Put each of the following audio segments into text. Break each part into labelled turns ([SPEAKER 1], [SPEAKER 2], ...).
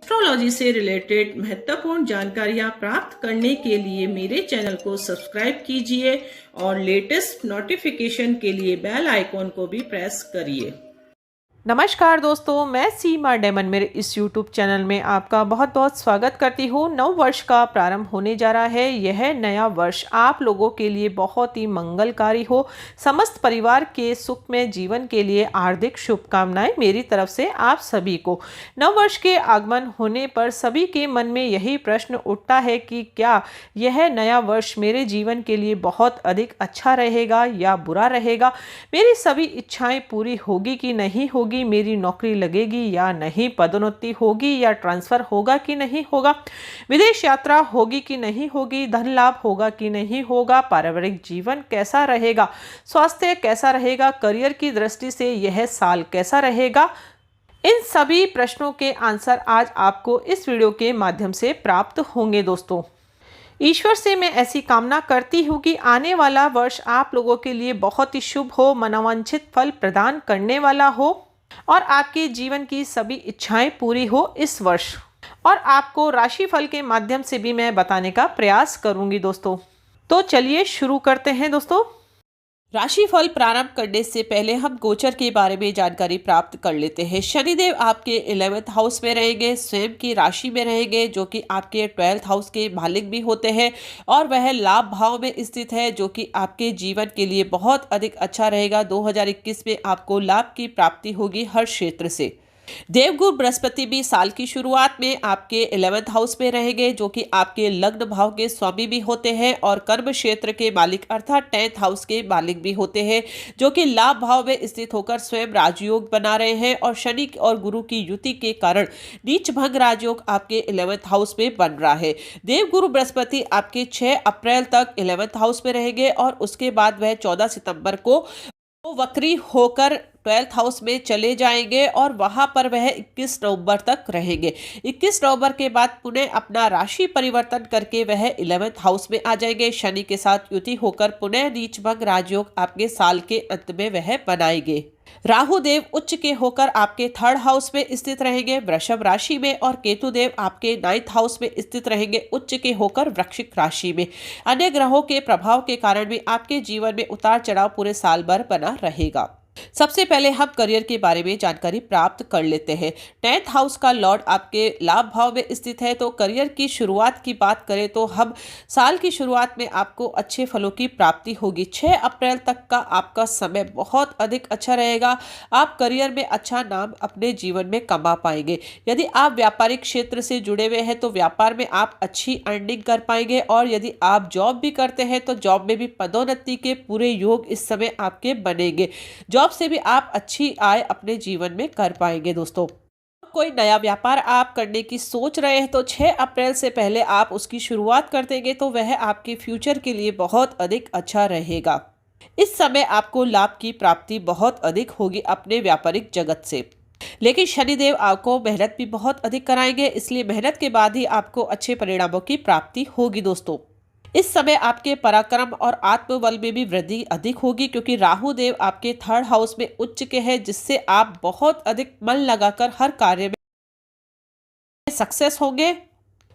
[SPEAKER 1] Astrology से related महत्वपूर्ण जानकारियाँ प्राप्त करने के लिए मेरे चैनल को सब्सक्राइब कीजिए और लेटेस्ट नोटिफिकेशन के लिए बेल आइकॉन को भी प्रेस करिए।
[SPEAKER 2] नमस्कार दोस्तों, मैं सीमा डेमन मेरे इस YouTube चैनल में आपका बहुत बहुत स्वागत करती हूँ। नव वर्ष का प्रारंभ होने जा रहा है। यह नया वर्ष आप लोगों के लिए बहुत ही मंगलकारी हो। समस्त परिवार के सुखमय जीवन के लिए हार्दिक शुभकामनाएं मेरी तरफ से आप सभी को। नव वर्ष के आगमन होने पर सभी के मन में यही प्रश्न उठता है कि क्या यह नया वर्ष मेरे जीवन के लिए बहुत अधिक अच्छा रहेगा या बुरा रहेगा। मेरी सभी इच्छाएं पूरी होगी कि नहीं होगी, मेरी नौकरी लगेगी या नहीं, पदोन्नति होगी या ट्रांसफर होगा कि नहीं होगा, विदेश यात्रा होगी कि नहीं होगी, धन लाभ होगा कि नहीं होगा, पारिवारिक जीवन कैसा रहेगा, स्वास्थ्य कैसा रहेगा, करियर की दृष्टि से यह साल कैसा रहेगा। इन सभी प्रश्नों के आंसर आज आपको इस वीडियो के माध्यम से प्राप्त होंगे। दोस्तों, ईश्वर से मैं ऐसी कामना करती हूँ कि आने वाला वर्ष आप लोगों के लिए बहुत ही शुभ हो, मनोवांछित फल प्रदान करने वाला हो और आपके जीवन की सभी इच्छाएं पूरी हो इस वर्ष। और आपको राशिफल के माध्यम से भी मैं बताने का प्रयास करूंगी दोस्तों। तो चलिए शुरू करते हैं दोस्तों। राशिफल प्रारंभ करने से पहले हम गोचर के बारे में जानकारी प्राप्त कर लेते हैं। शनिदेव आपके 11th हाउस में रहेंगे, स्वयं की राशि में रहेंगे, जो कि आपके 12th हाउस के मालिक भी होते हैं और वह लाभ भाव में स्थित है, जो कि आपके जीवन के लिए बहुत अधिक अच्छा रहेगा। 2021 में आपको लाभ की प्राप्ति होगी हर क्षेत्र से। देवगुरु बृहस्पति भी साल की शुरुआत में आपके 11th हाउस में रहेंगे, जो कि आपके लग्न भाव के स्वामी भी होते हैं और कर्म क्षेत्र के मालिक अर्थात 10th हाउस के मालिक भी होते हैं, जो कि लाभ भाव में स्थित होकर स्वयं राजयोग बना रहे हैं। और शनि और गुरु की युति के कारण नीच भंग राजयोग आपके 11th हाउस में बन रहा है। देवगुरु बृहस्पति आपके 6 अप्रैल तक 11th हाउस में रहेंगे और उसके बाद वह 14 सितंबर को वक्री होकर 12th हाउस में चले जाएंगे और वहां पर वह 21 नवंबर तक रहेंगे। 21 नवंबर के बाद पुनः अपना राशि परिवर्तन करके वह 11th हाउस में आ जाएंगे। शनि के साथ युति होकर पुनः नीच भंग राजयोग आपके साल के अंत में वह बनाएंगे। राहु देव उच्च के होकर आपके 3rd हाउस में स्थित रहेंगे वृषभ राशि में और केतु देव आपके 9th हाउस में स्थित रहेंगे उच्च के होकर वृश्चिक राशि में। अन्य ग्रहों के प्रभाव के कारण भी आपके जीवन में उतार चढ़ाव पूरे साल भर बना रहेगा। सबसे पहले हम करियर के बारे में जानकारी प्राप्त कर लेते हैं। 10th हाउस का लॉर्ड आपके लाभ भाव में स्थित है। तो करियर की शुरुआत की बात करें तो हम साल की शुरुआत में आपको अच्छे फलों की प्राप्ति होगी। 6 अप्रैल तक का आपका समय बहुत अधिक अच्छा रहेगा। आप करियर में अच्छा नाम अपने जीवन में कमा पाएंगे। यदि आप व्यापारिक क्षेत्र से जुड़े हुए हैं तो व्यापार में आप अच्छी अर्निंग कर पाएंगे और यदि आप जॉब भी करते हैं तो जॉब में भी पदोन्नति के पूरे योग इस समय आपके बनेंगे। जॉब से भी आप अच्छी आय अपने जीवन में कर पाएंगे। दोस्तों, कोई नया व्यापार आप करने की सोच रहे हैं तो 6 अप्रैल से पहले आप उसकी शुरुआत कर देंगे तो वह आपके फ्यूचर के लिए बहुत अधिक अच्छा रहेगा। इस समय आपको लाभ की प्राप्ति बहुत अधिक होगी अपने व्यापारिक जगत से। लेकिन शनिदेव आपको मेहनत भी बहुत अधिक कराएंगे, इसलिए मेहनत के बाद ही आपको अच्छे परिणामों की प्राप्ति होगी। दोस्तों, इस समय आपके पराक्रम और आत्मबल में भी वृद्धि अधिक होगी, क्योंकि राहु देव आपके 3rd हाउस में उच्च के हैं, जिससे आप बहुत अधिक मन लगाकर हर कार्य में सक्सेस होंगे।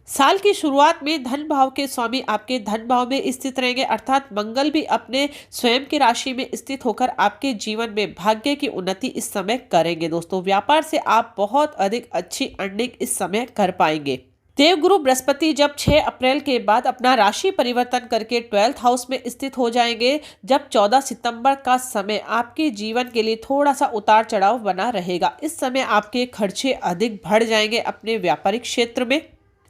[SPEAKER 2] साल की शुरुआत में धन भाव के स्वामी आपके धन भाव में स्थित रहेंगे, अर्थात मंगल भी अपने स्वयं की राशि में स्थित होकर आपके जीवन में भाग्य की उन्नति इस समय करेंगे। दोस्तों, व्यापार से आप बहुत अधिक अच्छी अर्निंग इस समय कर पाएंगे। देवगुरु बृहस्पति जब 6 अप्रैल के बाद अपना राशि परिवर्तन करके 12th हाउस में स्थित हो जाएंगे, जब 14 सितंबर का समय आपके जीवन के लिए थोड़ा सा उतार चढ़ाव बना रहेगा। इस समय आपके खर्चे अधिक बढ़ जाएंगे अपने व्यापारिक क्षेत्र में,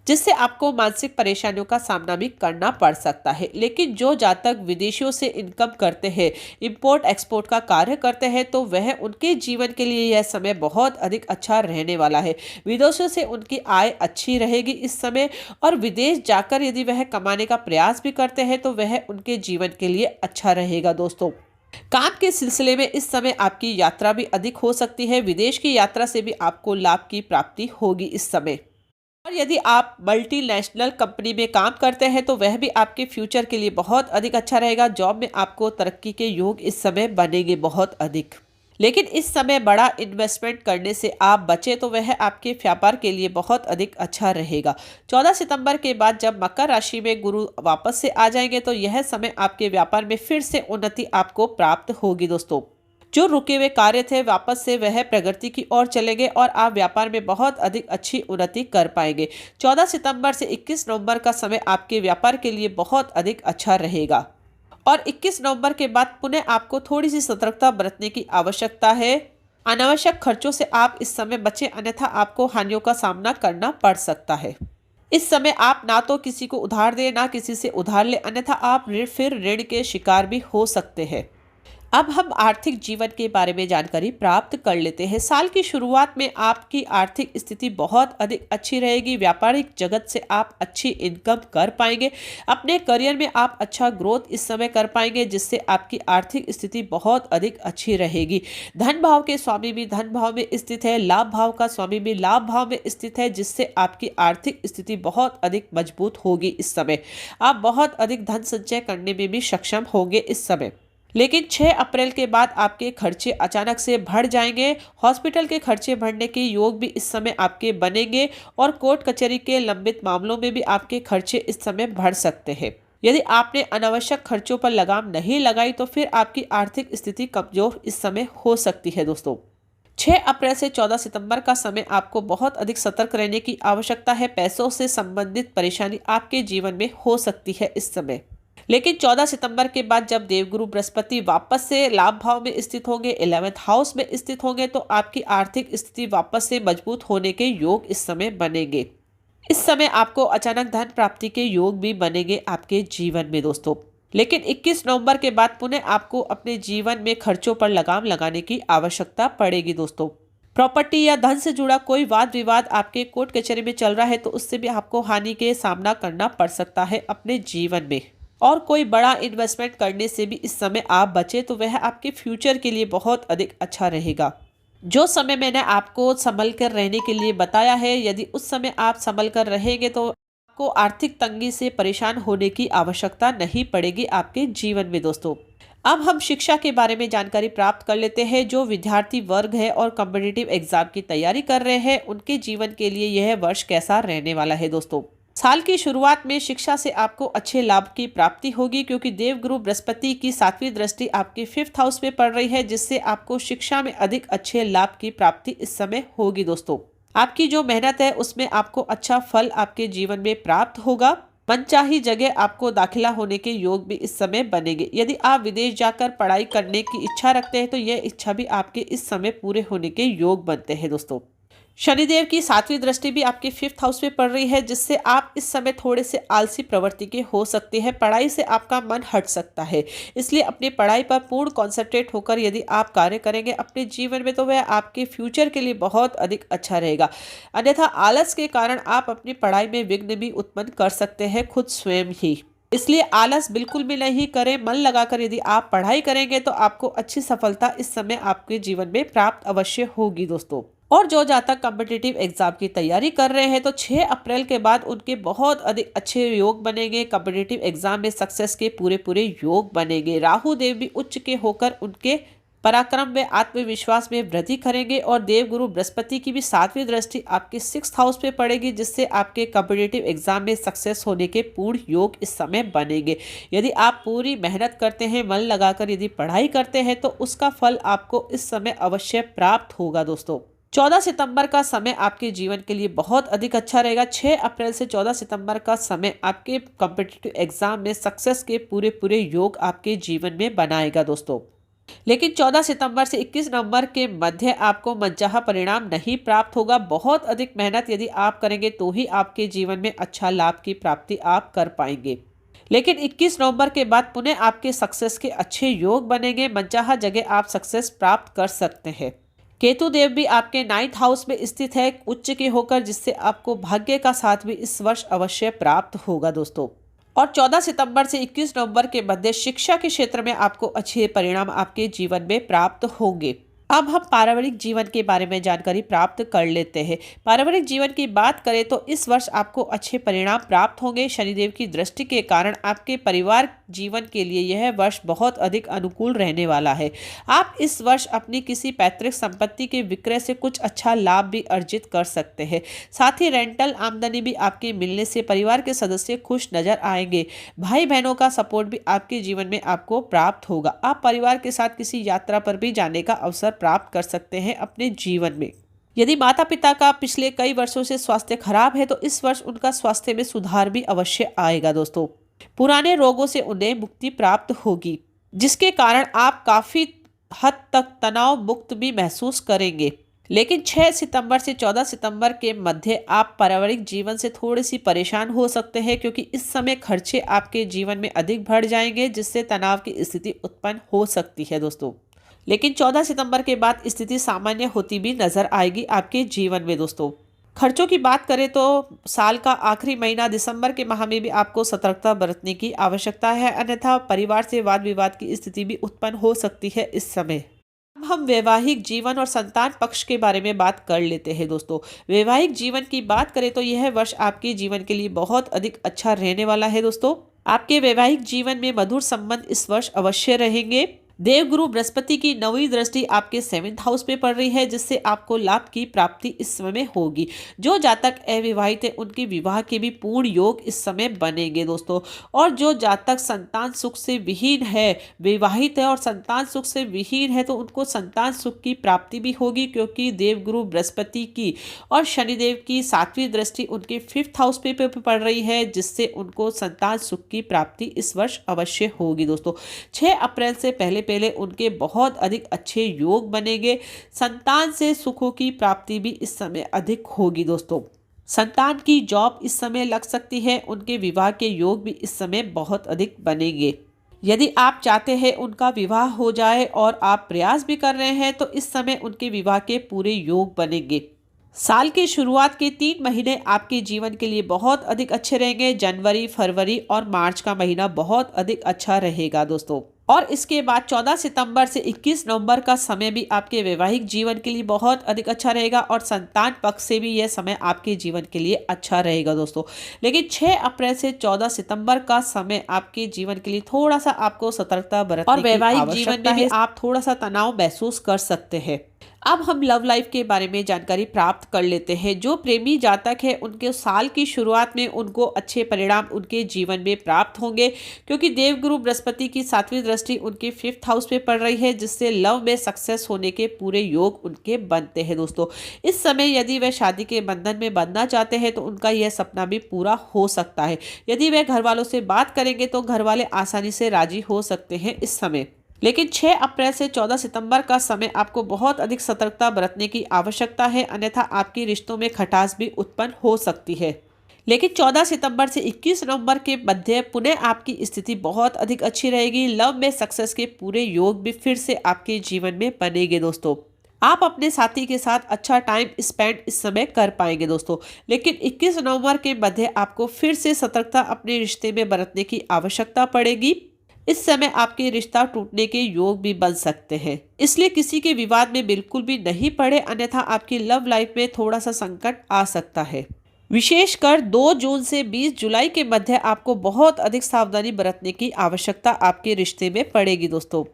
[SPEAKER 2] जिससे आपको मानसिक परेशानियों का सामना भी करना पड़ सकता है। लेकिन जो जातक विदेशों से इनकम करते हैं, इंपोर्ट एक्सपोर्ट का कार्य करते हैं, तो वह उनके जीवन के लिए यह समय बहुत अधिक अच्छा रहने वाला है। विदेशों से उनकी आय अच्छी रहेगी इस समय और विदेश जाकर यदि वह कमाने का प्रयास भी करते हैं तो वह उनके जीवन के लिए अच्छा रहेगा। दोस्तों, काम के सिलसिले में इस समय आपकी यात्रा भी अधिक हो सकती है। विदेश की यात्रा से भी आपको लाभ की प्राप्ति होगी इस समय। और यदि आप मल्टीनेशनल कंपनी में काम करते हैं तो वह भी आपके फ्यूचर के लिए बहुत अधिक अच्छा रहेगा। जॉब में आपको तरक्की के योग इस समय बनेंगे बहुत अधिक। लेकिन इस समय बड़ा इन्वेस्टमेंट करने से आप बचे तो वह आपके व्यापार के लिए बहुत अधिक अच्छा रहेगा। 14 सितंबर के बाद जब मकर राशि में गुरु वापस से आ जाएंगे तो यह समय आपके व्यापार में फिर से उन्नति आपको प्राप्त होगी दोस्तों। जो रुके हुए कार्य थे वापस से वह प्रगति की ओर चलेंगे और आप व्यापार में बहुत अधिक अच्छी उन्नति कर पाएंगे। 14 सितंबर से 21 नवंबर का समय आपके व्यापार के लिए बहुत अधिक अच्छा रहेगा और 21 नवंबर के बाद पुनः आपको थोड़ी सी सतर्कता बरतने की आवश्यकता है। अनावश्यक खर्चों से आप इस समय बचें, अन्यथा आपको हानियों का सामना करना पड़ सकता है। इस समय आप ना तो किसी को उधार दें ना किसी से उधार लें, अन्यथा आप फिर ऋण के शिकार भी हो सकते हैं। अब हम आर्थिक जीवन के बारे में जानकारी प्राप्त कर लेते हैं। साल की शुरुआत में आपकी आर्थिक स्थिति बहुत अधिक अच्छी रहेगी। व्यापारिक जगत से आप अच्छी इनकम कर पाएंगे। अपने करियर में आप अच्छा ग्रोथ इस समय कर पाएंगे, जिससे आपकी आर्थिक स्थिति बहुत अधिक अच्छी रहेगी। धन भाव के स्वामी भी धन भाव में स्थित है, लाभ भाव का स्वामी भी लाभ भाव में स्थित है, जिससे आपकी आर्थिक स्थिति बहुत अधिक मजबूत होगी। इस समय आप बहुत अधिक धन संचय करने में भी सक्षम होंगे इस समय। लेकिन 6 अप्रैल के बाद आपके खर्चे अचानक से बढ़ जाएंगे। हॉस्पिटल के खर्चे बढ़ने के योग भी इस समय आपके बनेंगे और कोर्ट कचहरी के लंबित मामलों में भी आपके खर्चे इस समय बढ़ सकते हैं। यदि आपने अनावश्यक खर्चों पर लगाम नहीं लगाई तो फिर आपकी आर्थिक स्थिति कमजोर इस समय हो सकती है दोस्तों। 6 अप्रैल से 14 सितंबर का समय आपको बहुत अधिक सतर्क रहने की आवश्यकता है। पैसों से संबंधित परेशानी आपके जीवन में हो सकती है इस समय। लेकिन 14 सितंबर के बाद जब देवगुरु बृहस्पति वापस से लाभ भाव में स्थित होंगे, 11th हाउस में स्थित होंगे, तो आपकी आर्थिक स्थिति वापस से मजबूत होने के योग इस समय बनेंगे। इस समय आपको अचानक धन प्राप्ति के योग भी बनेंगे आपके जीवन में दोस्तों। लेकिन 21 नवंबर के बाद पुनः आपको अपने जीवन में खर्चों पर लगाम लगाने की आवश्यकता पड़ेगी दोस्तों। प्रॉपर्टी या धन से जुड़ा कोई वाद विवाद आपके कोर्ट कचहरी में चल रहा है तो उससे भी आपको हानि के सामना करना पड़ सकता है अपने जीवन में। और कोई बड़ा इन्वेस्टमेंट करने से भी इस समय आप बचे तो वह आपके फ्यूचर के लिए बहुत अधिक अच्छा रहेगा। जो समय मैंने आपको संभल कर रहने के लिए बताया है, यदि उस समय आप संभल कर रहेंगे तो आपको आर्थिक तंगी से परेशान होने की आवश्यकता नहीं पड़ेगी आपके जीवन में दोस्तों। अब हम शिक्षा के बारे में जानकारी प्राप्त कर लेते हैं। जो विद्यार्थी वर्ग है और कॉम्पिटिटिव एग्जाम की तैयारी कर रहे हैं उनके जीवन के लिए यह वर्ष कैसा रहने वाला है दोस्तों। साल की शुरुआत में शिक्षा से आपको अच्छे लाभ की प्राप्ति होगी, क्योंकि देवगुरु बृहस्पति की 7वीं दृष्टि आपके 5th हाउस में पड़ रही है, जिससे आपको शिक्षा में अधिक अच्छे लाभ की प्राप्ति इस समय होगी दोस्तों। आपकी जो मेहनत है उसमें आपको अच्छा फल आपके जीवन में प्राप्त होगा। मनचाही जगह आपको दाखिला होने के योग भी इस समय बनेंगे। यदि आप विदेश जाकर पढ़ाई करने की इच्छा रखते हैं तो यह इच्छा भी आपके इस समय पूरे होने के योग बनते हैं दोस्तों। शनिदेव की 7वीं दृष्टि भी आपके 5th हाउस में पड़ रही है, जिससे आप इस समय थोड़े से आलसी प्रवृत्ति के हो सकते हैं। पढ़ाई से आपका मन हट सकता है, इसलिए अपनी पढ़ाई पर पूर्ण कॉन्सेंट्रेट होकर यदि आप कार्य करेंगे अपने जीवन में तो वह आपके फ्यूचर के लिए बहुत अधिक अच्छा रहेगा। अन्यथा आलस के कारण आप अपनी पढ़ाई में विघ्न भी उत्पन्न कर सकते हैं खुद स्वयं ही। इसलिए आलस बिल्कुल भी नहीं करें। मन लगाकर यदि आप पढ़ाई करेंगे तो आपको अच्छी सफलता इस समय आपके जीवन में प्राप्त अवश्य होगी दोस्तों। और जो जातक कॉम्पिटिटिव एग्जाम की तैयारी कर रहे हैं तो 6 अप्रैल के बाद उनके बहुत अधिक अच्छे योग बनेंगे। कॉम्पिटिटिव एग्जाम में सक्सेस के पूरे योग बनेंगे। राहु देव भी उच्च के होकर उनके पराक्रम में आत्मविश्वास में वृद्धि करेंगे और देवगुरु बृहस्पति की भी 7वीं दृष्टि आपके 6th हाउस पे पड़ेगी, जिससे आपके कॉम्पिटिटिव एग्जाम में सक्सेस होने के पूर्ण योग इस समय बनेंगे। यदि आप पूरी मेहनत करते हैं, मन लगाकर यदि पढ़ाई करते हैं तो उसका फल आपको इस समय अवश्य प्राप्त होगा दोस्तों। 14 सितंबर का समय आपके जीवन के लिए बहुत अधिक अच्छा रहेगा। 6 अप्रैल से 14 सितंबर का समय आपके कॉम्पिटिटिव एग्जाम में सक्सेस के पूरे योग आपके जीवन में बनाएगा दोस्तों। लेकिन 14 सितंबर से 21 नवंबर के मध्य आपको मनचाहा परिणाम नहीं प्राप्त होगा। बहुत अधिक मेहनत यदि आप करेंगे तो ही आपके जीवन में अच्छा लाभ की प्राप्ति आप कर पाएंगे। लेकिन 21 नवंबर के बाद पुनः आपके सक्सेस के अच्छे योग बनेंगे। मनचाहा जगह आप सक्सेस प्राप्त कर सकते हैं। केतु देव भी आपके 9th हाउस में स्थित है उच्च के होकर, जिससे आपको भाग्य का साथ भी इस वर्ष अवश्य प्राप्त होगा दोस्तों। और 14 सितंबर से 21 नवंबर के मध्य शिक्षा के क्षेत्र में आपको अच्छे परिणाम आपके जीवन में प्राप्त होंगे। अब हम पारिवारिक जीवन के बारे में जानकारी प्राप्त कर लेते हैं। पारिवारिक जीवन की बात करें तो इस वर्ष आपको अच्छे परिणाम प्राप्त होंगे। शनिदेव की दृष्टि के कारण आपके परिवार जीवन के लिए यह वर्ष बहुत अधिक अनुकूल रहने वाला है। आप इस वर्ष अपनी किसी पैतृक संपत्ति के विक्रय से कुछ अच्छा लाभ भी अर्जित कर सकते हैं। साथ ही रेंटल आमदनी भी आपके मिलने से परिवार के सदस्य खुश नजर आएंगे। भाई बहनों का सपोर्ट भी आपके जीवन में आपको प्राप्त होगा। आप परिवार के साथ किसी यात्रा पर भी जाने का अवसर प्राप्त कर सकते हैं अपने जीवन में। यदि माता पिता का पिछले कई वर्षों से स्वास्थ्य खराब है तो इस वर्ष उनका स्वास्थ्य में सुधार भी अवश्य आएगा दोस्तों। पुराने रोगों से उन्हें मुक्ति प्राप्त होगी, जिसके कारण आप काफी हद तक तनाव मुक्त भी महसूस करेंगे। लेकिन 6 सितंबर से 14 सितंबर के मध्य आप पारिवारिक जीवन से थोड़ी सी परेशान हो सकते हैं, क्योंकि इस समय खर्चे आपके जीवन में अधिक बढ़ जाएंगे, जिससे तनाव की स्थिति उत्पन्न हो सकती है दोस्तों। लेकिन 14 सितंबर के बाद स्थिति सामान्य होती भी नजर आएगी आपके जीवन में दोस्तों। खर्चों की बात करें तो साल का आखिरी महीना दिसंबर के माह में भी आपको सतर्कता बरतने की आवश्यकता है, अन्यथा परिवार से वाद विवाद की स्थिति भी उत्पन्न हो सकती है इस समय। अब हम वैवाहिक जीवन और संतान पक्ष के बारे में बात कर लेते हैं दोस्तों। वैवाहिक जीवन की बात करें तो यह वर्ष आपके जीवन के लिए बहुत अधिक अच्छा रहने वाला है दोस्तों। आपके वैवाहिक जीवन में मधुर संबंध इस वर्ष अवश्य रहेंगे। देवगुरु बृहस्पति की 9वीं दृष्टि आपके 7th हाउस पे पड़ रही है, जिससे आपको लाभ की प्राप्ति इस समय होगी। जो जातक अविवाहित है उनके विवाह के भी पूर्ण योग इस समय बनेंगे दोस्तों। और जो जातक संतान सुख से विहीन है, विवाहित है और संतान सुख से विहीन है, तो उनको संतान सुख की प्राप्ति भी होगी, क्योंकि देवगुरु बृहस्पति की और शनिदेव की 7वीं दृष्टि उनके 5th हाउस पे पड़ रही है, जिससे उनको संतान सुख की प्राप्ति इस वर्ष अवश्य होगी दोस्तों। 6 अप्रैल से पहले उनके बहुत अधिक अच्छे योग बनेंगे। संतान से सुखों की प्राप्ति भी इस समय अधिक होगी दोस्तों। संतान की जॉब इस समय लग सकती है। उनके विवाह के योग भी इस समय बहुत अधिक बनेंगे। यदि आप चाहते हैं उनका विवाह हो जाए और आप प्रयास भी कर रहे हैं, तो इस समय उनके विवाह के पूरे योग बनेंगे। साल की शुरुआत के 3 महीने आपके जीवन के लिए बहुत अधिक अच्छे रहेंगे। जनवरी, फरवरी और मार्च का महीना बहुत अधिक अच्छा रहेगा दोस्तों। और इसके बाद 14 सितंबर से 21 नवंबर का समय भी आपके वैवाहिक जीवन के लिए बहुत अधिक अच्छा रहेगा, और संतान पक्ष से भी यह समय आपके जीवन के लिए अच्छा रहेगा दोस्तों। लेकिन 6 अप्रैल से 14 सितंबर का समय आपके जीवन के लिए थोड़ा सा आपको सतर्कता बरतने और वैवाहिक जीवन में भी आप थोड़ा सा तनाव महसूस कर सकते हैं। अब हम लव लाइफ के बारे में जानकारी प्राप्त कर लेते हैं। जो प्रेमी जातक है उनके साल की शुरुआत में उनको अच्छे परिणाम उनके जीवन में प्राप्त होंगे, क्योंकि देवगुरु बृहस्पति की 7वीं दृष्टि उनके 5th हाउस पे पड़ रही है, जिससे लव में सक्सेस होने के पूरे योग उनके बनते हैं दोस्तों। इस समय यदि वह शादी के बंधन में बंधना चाहते हैं तो उनका यह सपना भी पूरा हो सकता है। यदि वह घर वालों से बात करेंगे तो घर वाले आसानी से राजी हो सकते हैं इस समय। लेकिन 6 अप्रैल से 14 सितंबर का समय आपको बहुत अधिक सतर्कता बरतने की आवश्यकता है, अन्यथा आपके रिश्तों में खटास भी उत्पन्न हो सकती है। लेकिन 14 सितंबर से 21 नवंबर के मध्य पुनः आपकी स्थिति बहुत अधिक अच्छी रहेगी। लव में सक्सेस के पूरे योग भी फिर से आपके जीवन में बनेंगे दोस्तों। आप अपने साथी के साथ अच्छा टाइम स्पेंड इस समय कर पाएंगे दोस्तों। लेकिन 21 नवंबर के मध्य आपको फिर से सतर्कता अपने रिश्ते में बरतने की आवश्यकता पड़ेगी। इस समय आपके रिश्ता टूटने के योग भी बन सकते हैं, इसलिए किसी के विवाद में बिल्कुल भी नहीं पड़े, अन्यथा आपकी लव लाइफ में थोड़ा सा संकट आ सकता है। विशेषकर 2 जून से 20 जुलाई के मध्य आपको बहुत अधिक सावधानी बरतने की आवश्यकता आपके रिश्ते में पड़ेगी दोस्तों।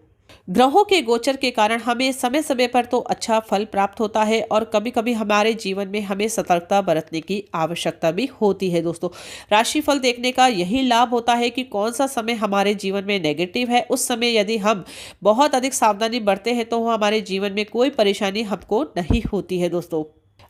[SPEAKER 2] ग्रहों के गोचर के कारण हमें समय समय पर तो अच्छा फल प्राप्त होता है, और कभी कभी हमारे जीवन में हमें सतर्कता बरतने की आवश्यकता भी होती है दोस्तों। राशिफल देखने का यही लाभ होता है कि कौन सा समय हमारे जीवन में नेगेटिव है। उस समय यदि हम बहुत अधिक सावधानी बरते हैं तो हमारे जीवन में कोई परेशानी हमको नहीं होती है दोस्तों।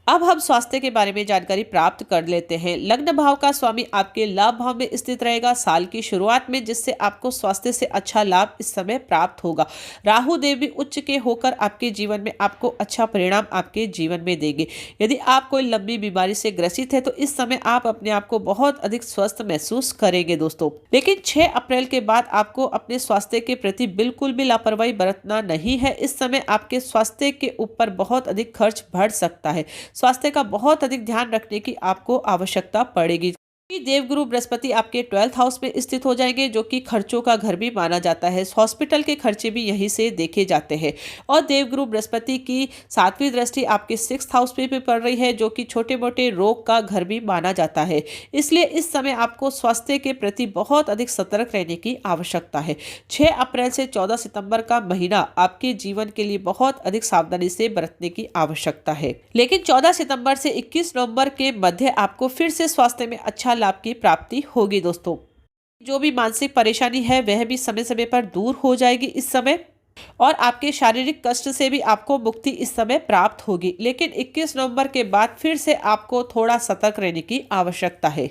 [SPEAKER 2] अब हम स्वास्थ्य के बारे में जानकारी प्राप्त कर लेते हैं। लग्न भाव का स्वामी आपके लाभ भाव में स्थित रहेगा साल की शुरुआत में, जिससे आपको स्वास्थ्य से अच्छा लाभ इस समय प्राप्त होगा। राहु देव भी उच्च के होकर आपके जीवन में आपको अच्छा परिणाम आपके जीवन में देंगे। यदि आप कोई लंबी बीमारी से ग्रसित है तो इस समय आप अपने आप को बहुत अधिक स्वस्थ महसूस करेंगे दोस्तों। लेकिन 6 अप्रैल के बाद आपको अपने स्वास्थ्य के प्रति बिल्कुल भी लापरवाही बरतना नहीं है। इस समय आपके स्वास्थ्य के ऊपर बहुत अधिक खर्च बढ़ सकता है। स्वास्थ्य का बहुत अधिक ध्यान रखने की आपको आवश्यकता पड़ेगी। देवगुरु बृहस्पति आपके 12th हाउस में स्थित हो जाएंगे, जो कि खर्चों का घर भी माना जाता है। हॉस्पिटल के खर्चे भी यहीं से देखे जाते हैं। और देवगुरु बृहस्पति की 7वीं दृष्टि आपके 6th हाउस पे भी पड़ रही है, जो कि छोटे मोटे रोग का घर भी माना जाता है। इसलिए इस समय आपको स्वास्थ्य के प्रति बहुत अधिक सतर्क रहने की आवश्यकता है। 6 अप्रैल से 14 सितंबर का महीना आपके जीवन के लिए बहुत अधिक सावधानी से बरतने की आवश्यकता है। लेकिन 14 सितंबर से 21 नवंबर के मध्य आपको फिर से स्वास्थ्य में अच्छा लाभ की प्राप्ति होगी दोस्तों। जो भी मानसिक परेशानी है वह भी समय समय पर दूर हो जाएगी इस समय, और आपके शारीरिक कष्ट से भी आपको मुक्ति इस समय प्राप्त होगी। लेकिन 21 नवंबर के बाद फिर से आपको थोड़ा सतर्क रहने की आवश्यकता है।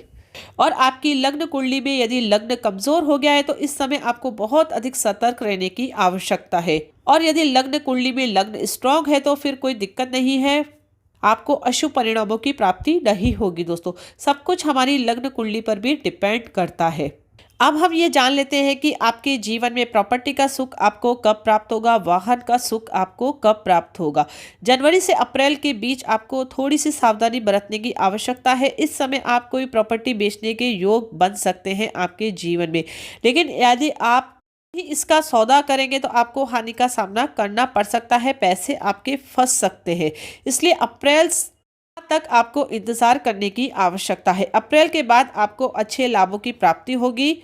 [SPEAKER 2] और आपकी लग्न कुंडली में यदि लग्न कमजोर हो गया है तो इस समय आपको बहुत अधिक सतर्क रहने की आवश्यकता है। और यदि लग्न कुंडली में लग्न स्ट्रांग है तो फिर कोई दिक्कत नहीं है, आपको अशुभ परिणामों की प्राप्ति नहीं होगी दोस्तों। सब कुछ हमारी लग्न कुंडली पर भी डिपेंड करता है। अब हम ये जान लेते हैं कि आपके जीवन में प्रॉपर्टी का सुख आपको कब प्राप्त होगा, वाहन का सुख आपको कब प्राप्त होगा। जनवरी से अप्रैल के बीच आपको थोड़ी सी सावधानी बरतने की आवश्यकता है। इस समय आप कोई प्रॉपर्टी बेचने के योग बन सकते हैं आपके जीवन में, लेकिन यदि आप ही इसका सौदा करेंगे तो आपको हानि का सामना करना पड़ सकता है, पैसे आपके फंस सकते हैं। इसलिए अप्रैल तक आपको इंतजार करने की आवश्यकता है। अप्रैल के बाद आपको अच्छे लाभों की प्राप्ति होगी।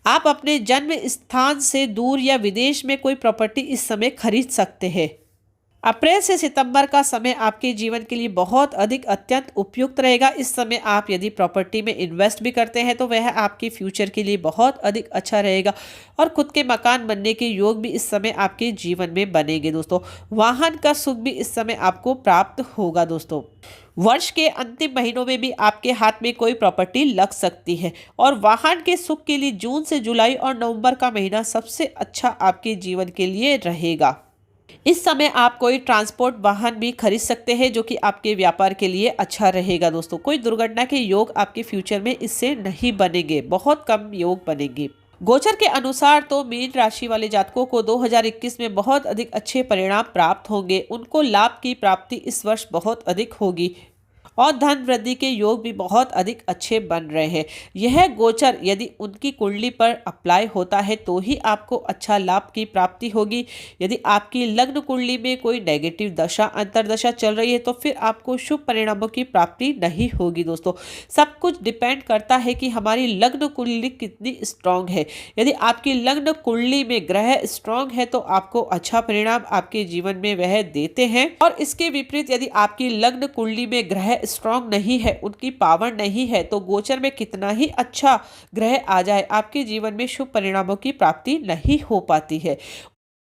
[SPEAKER 2] आप अपने जन्म स्थान से दूर या विदेश में कोई प्रॉपर्टी इस समय खरीद सकते हैं। अप्रैल से सितंबर का समय आपके जीवन के लिए बहुत अधिक अत्यंत उपयुक्त रहेगा। इस समय आप यदि प्रॉपर्टी में इन्वेस्ट भी करते हैं तो वह आपके फ्यूचर के लिए बहुत अधिक अच्छा रहेगा, और खुद के मकान बनने के योग भी इस समय आपके जीवन में बनेंगे दोस्तों। वाहन का सुख भी इस समय आपको प्राप्त होगा दोस्तों। वर्ष के अंतिम महीनों में भी आपके हाथ में कोई प्रॉपर्टी लग सकती है, और वाहन के सुख के लिए जून से जुलाई और नवंबर का महीना सबसे अच्छा आपके जीवन के लिए रहेगा। इस समय आप कोई ट्रांसपोर्ट वाहन भी खरीद सकते हैं, जो कि आपके व्यापार के लिए अच्छा रहेगा दोस्तों। कोई दुर्घटना के योग आपके फ्यूचर में इससे नहीं बनेंगे, बहुत कम योग बनेंगे। गोचर के अनुसार तो मीन राशि वाले जातकों को 2021 में बहुत अधिक अच्छे परिणाम प्राप्त होंगे। उनको लाभ की प्राप्ति इस वर्ष बहुत अधिक होगी, और धन वृद्धि के योग भी बहुत अधिक अच्छे बन रहे हैं। यह गोचर यदि उनकी कुंडली पर अप्लाई होता है तो ही आपको अच्छा लाभ की प्राप्ति होगी। यदि आपकी लग्न कुंडली में कोई नेगेटिव दशा अंतरदशा चल रही है तो फिर आपको शुभ परिणामों की प्राप्ति नहीं होगी दोस्तों। सब कुछ डिपेंड करता है कि हमारी लग्न कुंडली कितनी स्ट्रांग है। यदि आपकी लग्न कुंडली में ग्रह स्ट्रांग है तो आपको अच्छा परिणाम आपके जीवन में वह देते हैं, और इसके विपरीत यदि आपकी लग्न कुंडली में ग्रह स्ट्रांग नहीं है, उनकी पावर नहीं है, तो गोचर में कितना ही अच्छा ग्रह आ जाए आपके जीवन में शुभ परिणामों की प्राप्ति नहीं हो पाती है।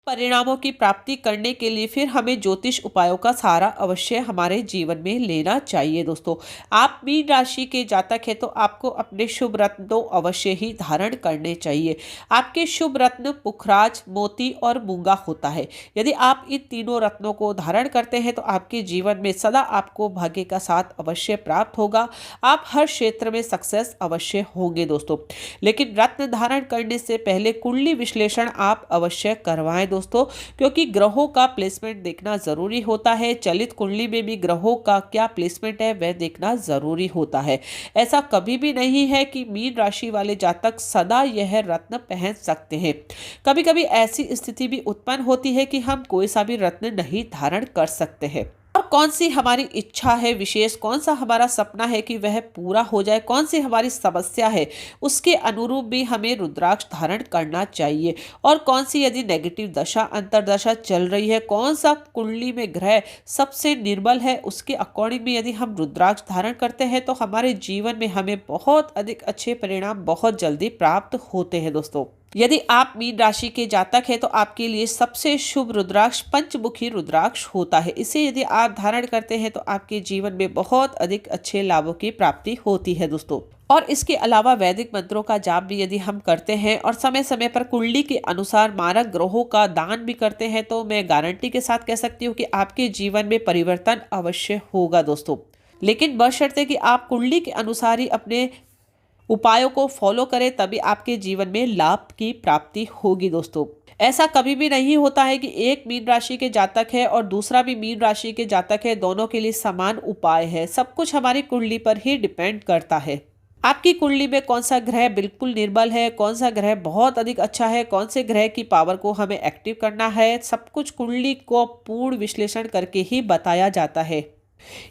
[SPEAKER 2] परिणामों की प्राप्ति करने के लिए फिर हमें ज्योतिष उपायों का सहारा अवश्य हमारे जीवन में लेना चाहिए दोस्तों। आप मीन राशि के जातक हैं तो आपको अपने शुभ रत्नों अवश्य ही धारण करने चाहिए। आपके शुभ रत्न पुखराज, मोती और मूंगा होता है। यदि आप इन तीनों रत्नों को धारण करते हैं तो आपके जीवन में सदा आपको भाग्य का साथ अवश्य प्राप्त होगा। आप हर क्षेत्र में सक्सेस अवश्य होंगे दोस्तों। लेकिन रत्न धारण करने से पहले कुंडली विश्लेषण आप अवश्य करवाएं दोस्तों, क्योंकि ग्रहों का प्लेसमेंट देखना जरूरी होता है। चलित कुंडली में भी ग्रहों का क्या प्लेसमेंट है वह देखना जरूरी होता है। ऐसा कभी भी नहीं है कि मीन राशि वाले जातक सदा यह रत्न पहन सकते हैं। कभी कभी ऐसी स्थिति भी उत्पन्न होती है कि हम कोई सा भी रत्न नहीं धारण कर सकते हैं। और कौन सी हमारी इच्छा है विशेष, कौन सा हमारा सपना है कि वह पूरा हो जाए, कौन सी हमारी समस्या है, उसके अनुरूप भी हमें रुद्राक्ष धारण करना चाहिए। और कौन सी यदि नेगेटिव दशा अंतरदशा चल रही है, कौन सा कुंडली में ग्रह सबसे निर्बल है, उसके अकॉर्डिंग भी यदि हम रुद्राक्ष धारण करते हैं तो हमारे जीवन में हमें बहुत अधिक अच्छे परिणाम बहुत जल्दी प्राप्त होते हैं दोस्तों। यदि आप मीन राशि के जातक हैं तो आपके लिए सबसे शुभ रुद्राक्ष पंचमुखी रुद्राक्ष होता है। इसे यदि आप धारण करते हैं तो आपके जीवन में बहुत अधिक अच्छे लाभों की प्राप्ति होती है दोस्तों। और इसके अलावा वैदिक मंत्रों का जाप भी यदि हम करते हैं और समय समय पर कुंडली के अनुसार मारक ग्रहों का दान भी करते हैं तो मैं गारंटी के साथ कह सकती हूँ कि आपके जीवन में परिवर्तन अवश्य होगा दोस्तों। लेकिन बशर्ते कि आप कुंडली के अनुसार ही अपने उपायों को फॉलो करें, तभी आपके जीवन में लाभ की प्राप्ति होगी दोस्तों। ऐसा कभी भी नहीं होता है कि एक मीन राशि के जातक है और दूसरा भी मीन राशि के जातक है, दोनों के लिए समान उपाय है। सब कुछ हमारी कुंडली पर ही डिपेंड करता है। आपकी कुंडली में कौन सा ग्रह बिल्कुल निर्बल है, कौन सा ग्रह बहुत अधिक अच्छा है, कौन से ग्रह की पावर को हमें एक्टिव करना है, सब कुछ कुंडली को पूर्ण विश्लेषण करके ही बताया जाता है।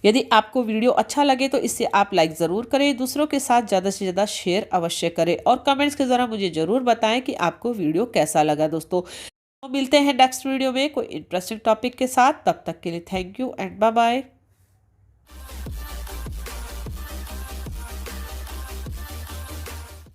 [SPEAKER 2] यदि आपको वीडियो अच्छा लगे तो इसे आप लाइक ज़रूर करें, दूसरों के साथ ज़्यादा से ज़्यादा शेयर अवश्य करें और कमेंट्स के द्वारा मुझे ज़रूर बताएं कि आपको वीडियो कैसा लगा दोस्तों। तो मिलते हैं नेक्स्ट वीडियो में कोई इंटरेस्टिंग टॉपिक के साथ, तब तक के लिए thank you and bye bye.